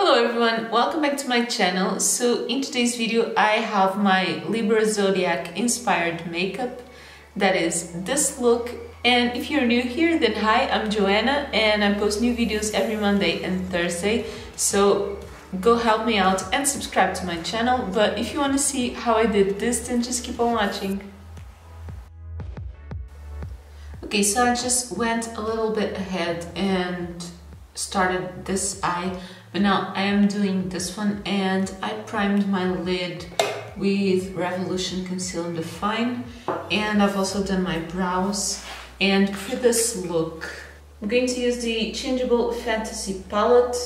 Hello everyone, welcome back to my channel. So in today's video I have my Libra Zodiac inspired makeup, that is this look. And if you're new here, then hi, I'm Joanna and I post new videos every Monday and Thursday, so go help me out and subscribe to my channel. But if you want to see how I did this, then just keep on watching. Okay, so I just went a little bit ahead and started this eye, but now I am doing this one, and I primed my lid with Revolution Conceal and Define, and I've also done my brows. And for this look, I'm going to use the Changeable Fantasy palette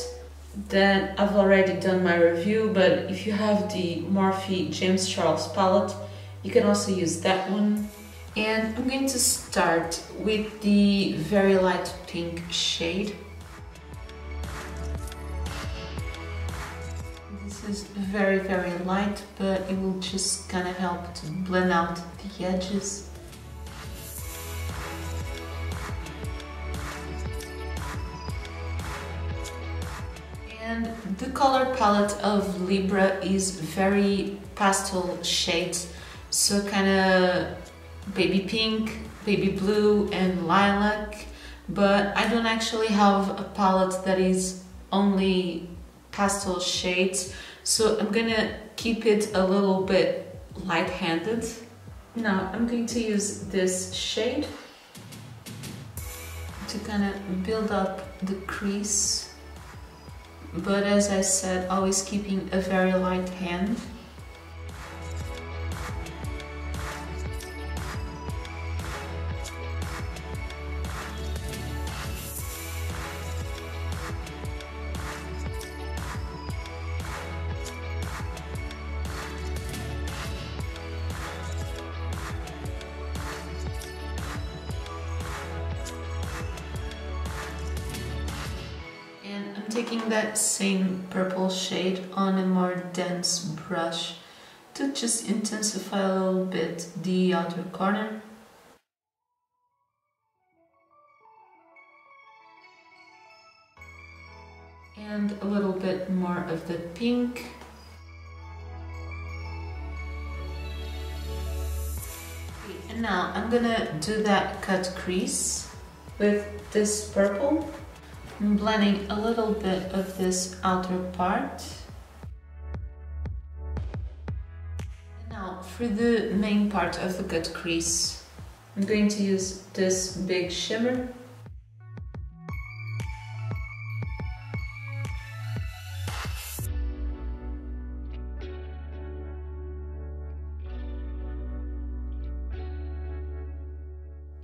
that I've already done my review, but if you have the Morphe James Charles palette, you can also use that one. And I'm going to start with the very light pink shade. This is very light, but it will just kind of help to blend out the edges. And the color palette of Libra is very pastel shades, so kind of baby pink, baby blue and lilac, but I don't actually have a palette that is only pastel shades, so I'm gonna keep it a little bit light-handed. Now I'm going to use this shade to kind of build up the crease, but as I said, always keeping a very light hand. Taking that same purple shade on a more dense brush to just intensify a little bit the outer corner. And a little bit more of the pink. And now I'm gonna do that cut crease with this purple. I'm blending a little bit of this outer part. And now for the main part of the cut crease, I'm going to use this big shimmer.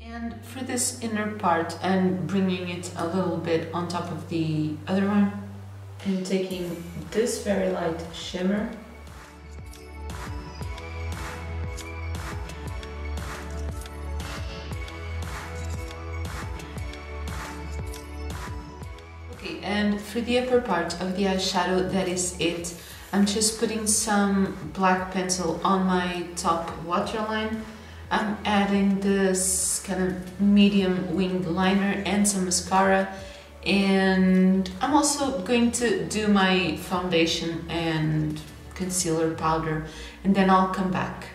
And for this inner part and bringing it a little bit on top of the other one, I'm taking this very light shimmer . Okay, and for the upper part of the eyeshadow, that is it. I'm just putting some black pencil on my top waterline. I'm adding this kind of medium winged liner and some mascara, and I'm also going to do my foundation and concealer powder, and then I'll come back.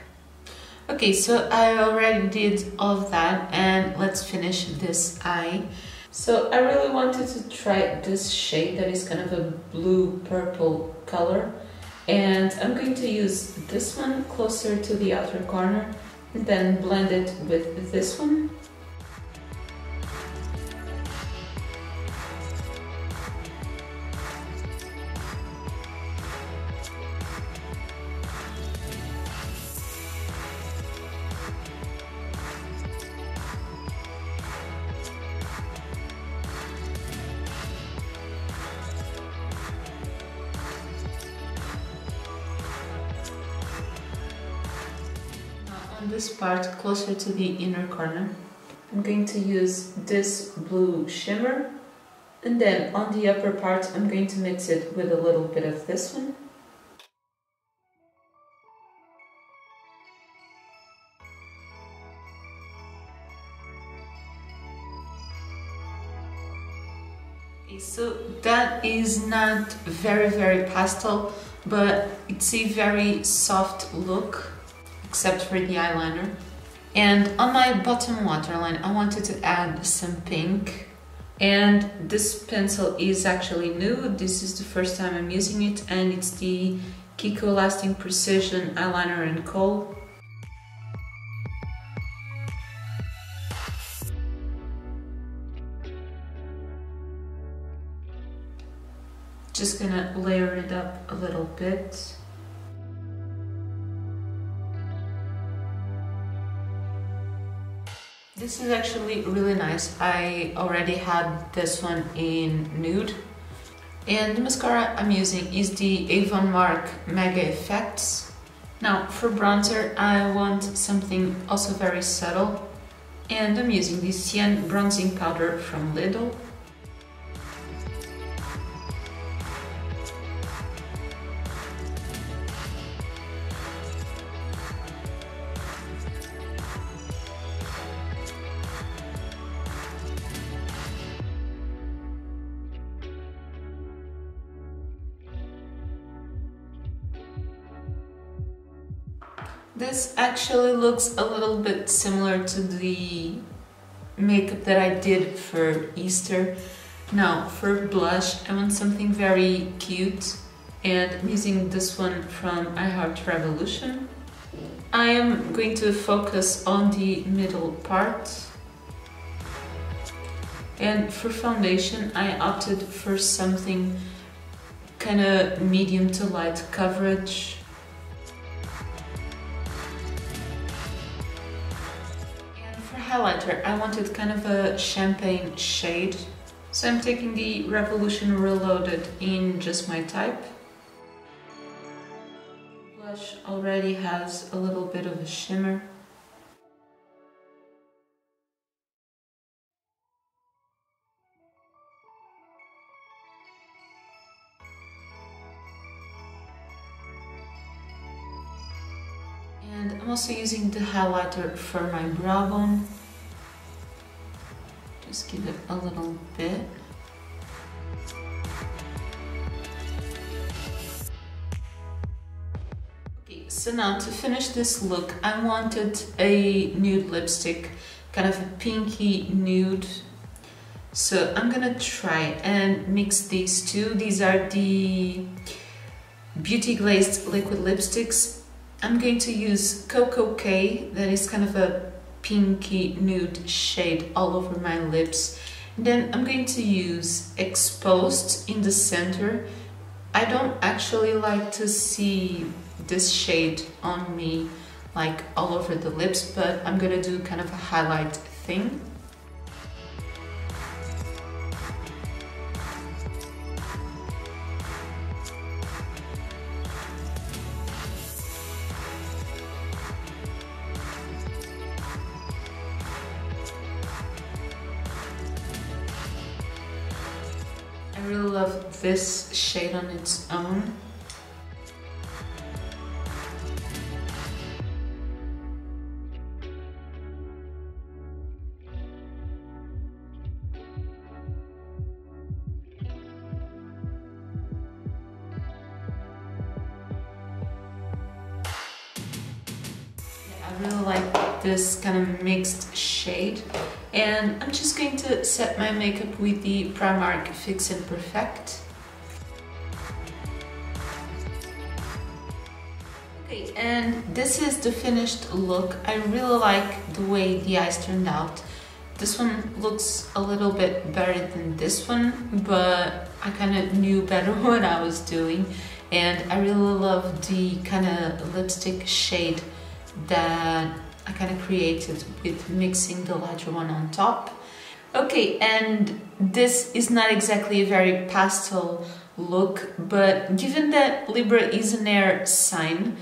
Okay, so I already did all of that, and let's finish this eye. So I really wanted to try this shade that is kind of a blue-purple color, and I'm going to use this one closer to the outer corner, and then blend it with this one. This part closer to the inner corner, I'm going to use this blue shimmer, and then on the upper part I'm going to mix it with a little bit of this one. Okay, so that is not very pastel, but it's a very soft look, except for the eyeliner. And on my bottom waterline, I wanted to add some pink. And this pencil is actually new. This is the first time I'm using it, and it's the Kiko Lasting Precision Eyeliner in Kohl. Just gonna layer it up a little bit. This is actually really nice. I already had this one in nude. And the mascara I'm using is the Avon Mark Mega Effects. Now for bronzer, I want something also very subtle. And I'm using the Cien bronzing powder from LIDL. This actually looks a little bit similar to the makeup that I did for Easter. Now for blush, I want something very cute, and I'm using this one from I Heart Revolution. I am going to focus on the middle part. And for foundation, I opted for something kind of medium to light coverage. Highlighter, I wanted kind of a champagne shade, so I'm taking the Revolution Reloaded in Just My Type. Blush already has a little bit of a shimmer. And I'm also using the highlighter for my brow bone. Just give it a little bit. Okay, so now to finish this look, I wanted a nude lipstick, kind of a pinky nude. So I'm gonna try and mix these two. These are the Beauty Glazed liquid lipsticks. I'm going to use Coco K, that is kind of a pinky nude shade all over my lips. And then I'm going to use Exposed in the center. I don't actually like to see this shade on me like all over the lips, but I'm gonna do kind of a highlight thing. I really love this shade on its own. I really like this kind of mixed shade, and I'm just going to set my makeup with the Primark Fix and Perfect. Okay, and this is the finished look. I really like the way the eyes turned out. This one looks a little bit better than this one, but I kind of knew better what I was doing, and I really love the kind of lipstick shade that I kind of created with mixing the lighter one on top. Okay, and this is not exactly a very pastel look, but given that Libra is an air sign,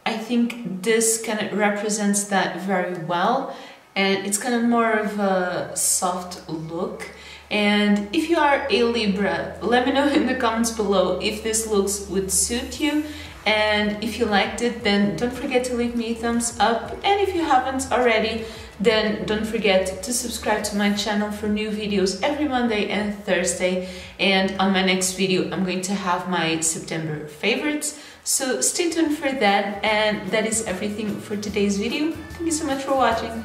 I think this kind of represents that very well, and it's kind of more of a soft look. And if you are a Libra, let me know in the comments below if this looks would suit you. And if you liked it, then don't forget to leave me a thumbs up. And if you haven't already, then don't forget to subscribe to my channel for new videos every Monday and Thursday. And on my next video, I'm going to have my September favorites. So stay tuned for that. And that is everything for today's video. Thank you so much for watching.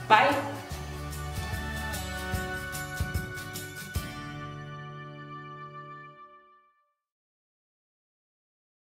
Bye!